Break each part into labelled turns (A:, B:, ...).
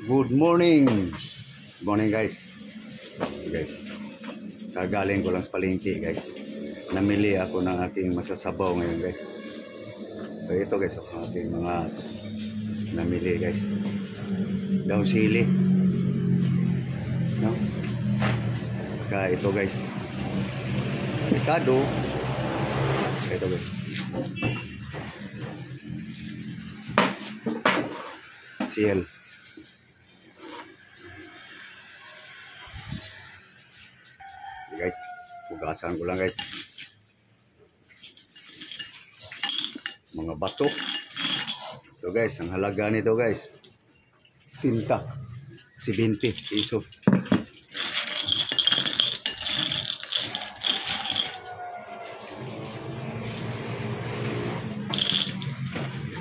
A: Good morning. Good morning guys. Guys, kagaling ko lang sa palengke guys. Namili ako ng aking masasabaw ngayon guys. So ito guys, ang ating mga namili guys. Daw sili. No? Saka ito guys. Avocado. Ito guys. Siel. Guys, hugasan ko lang guys. Mga bato. Ito guys, ang halaga nito guys, 70 piso.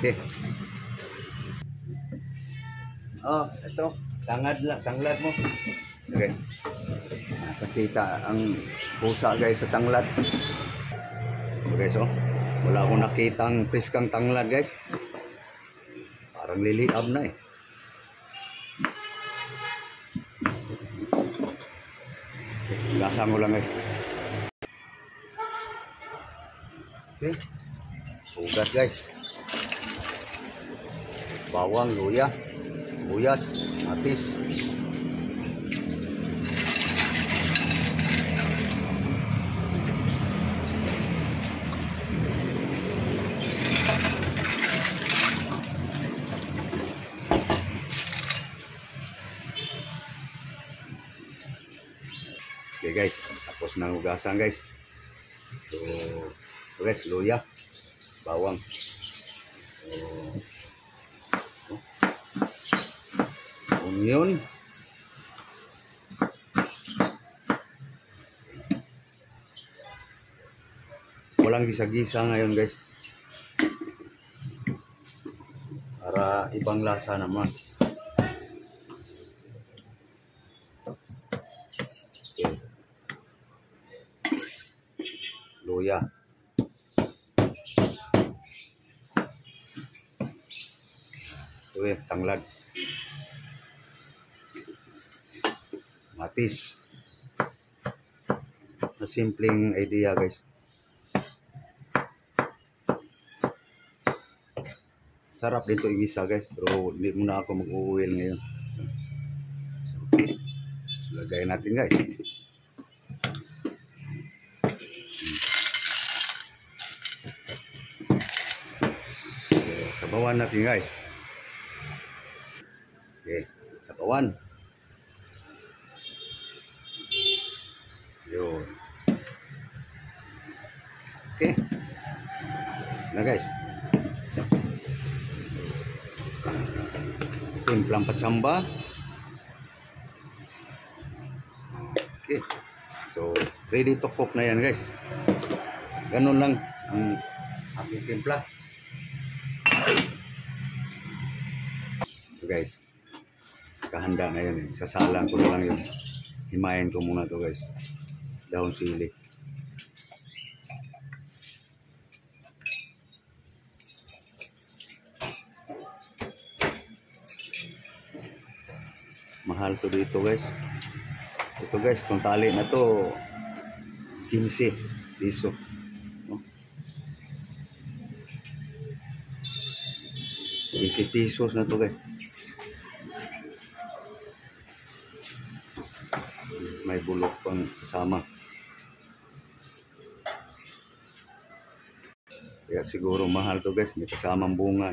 A: Okay. Oh, ito, tanglad mo. Okay. Nakita ang pusa guys sa tanglad. Okay, so wala akong nakitang priskang tanglad guys. Parang liliab na eh. Lasang ko lang guys. Okay. Ugat guys. Bawang, luya, buyas, matis. Okay guys, tapos na hugasan guys. So, guys, luya, bawang. Onion. Walang gisa-gisa ngayon guys. Para ibang lasa naman. Okay. Luya. Ito tanglad. Matis. Na simpleng idea guys. Sarap din ito igisa guys, pero hindi muna ako mag-uwil ngayon. So, okay. Lagay natin guys. So, sabawan natin guys. Okay, sabawan. Yun. Okay. Na guys. Timplang patsamba. Okay. So, ready to cook na yan guys. Ganun lang ang aking timpla. So guys, kahanda na yan eh. Sasalang ko na lang yun. Himayin ko muna to guys. Dahon sili. Mahal to dito guys. Ito guys, itong tali na to 15 piso. No? 15 pesos na to guys. May bulok pang kasama. Kaya siguro mahal to guys, may kasamang bunga.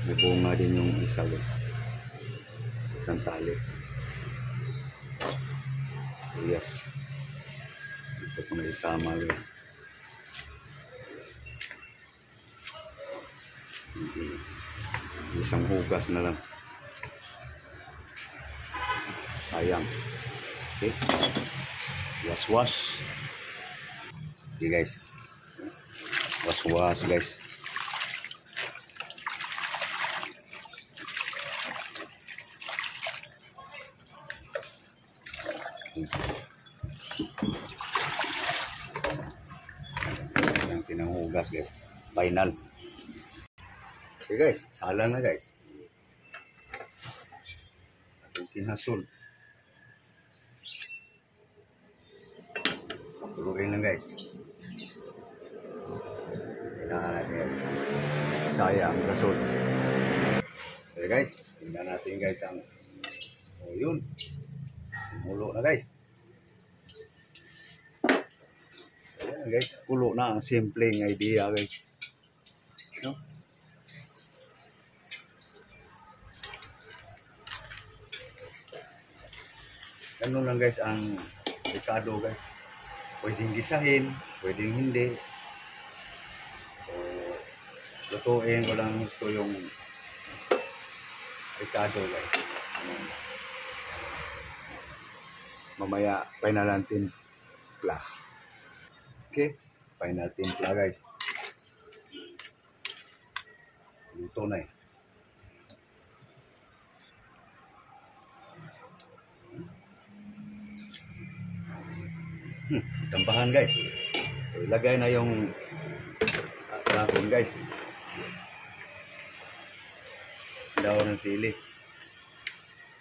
A: May bunga din yung isa guys. Isang tali. Yes. Ito ko na isama guys. Isang hugas na lang. Sayang. Okay. Wash. Okay guys. Wash guys. Ang tinanghugas guys. Final. Okay guys, salang na guys. Atong kinhasul. Tulurin lang guys. Kailangan natin yan. Sayang gasol. Okay guys, tingnan natin guys ang yun. Mulo na guys. Ayan guys, pulo na ang simpleng idea guys. No? Ganun lang guys ang ricado guys. Pwedeng gisahin, pwedeng hindi. So, lutuin ko lang gusto yung ricado guys. Mamaya final ang timpla. Okay, final timpla guys. Luto na eh. Tsampahan guys. So, ilagay na yung dahon guys. Dahon ng sili.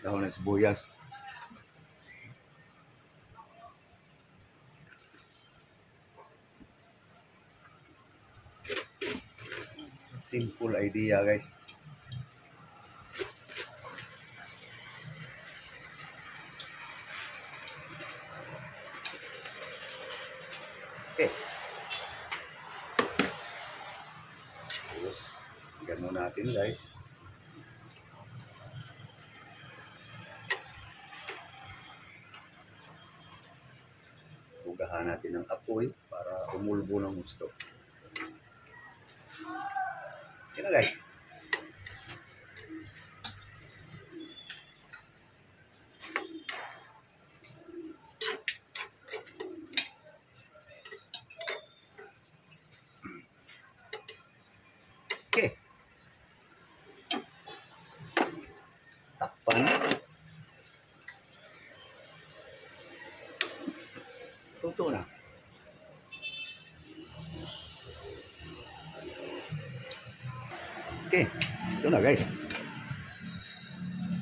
A: Dahon ng sibuyas. Simple idea guys. Okay. Terus ganun natin guys. Bugahan natin ng apoy para umulbo ng gusto. Yan na guys. Okay. Takpan. Tuto na. Okay, ito na guys.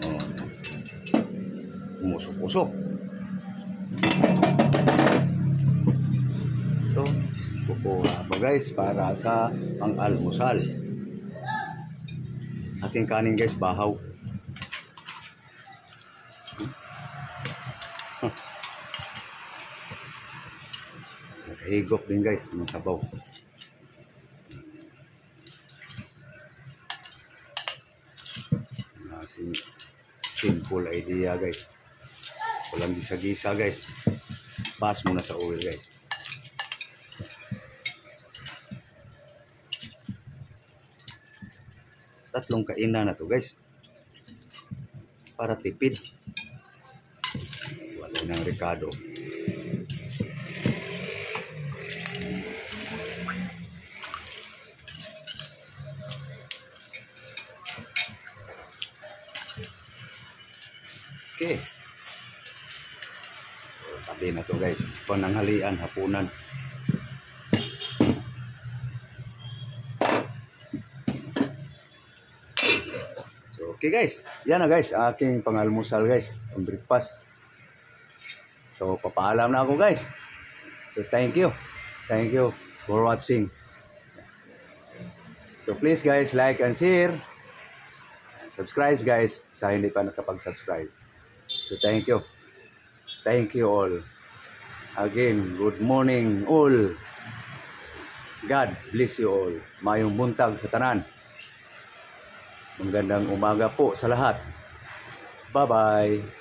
A: Oh. Umusok-usok. So, kukuha ko guys para sa pang-almusal. Ating kanin guys, bahaw. Nakahigop din guys, ng sabaw. Simple idea guys. Walang gisa-gisa guys. Bas muna sa oil guys. Tatlong kainan na to guys. Para tipid. Wala ng ricado. Okay. Tabi na to guys. Pananghalian, hapunan. So, okay guys. Yan na guys. Aking pangalmusal guys. Ang breakfast. So, papaalam na ako guys. So, thank you. Thank you for watching. So, please guys, like and share. And subscribe guys sa hindi pa nakapag-subscribe. So thank you. Thank you all. Again, good morning all. God bless you all. Mayong buntag sa tanan. Magandang umaga po sa lahat. Bye-bye.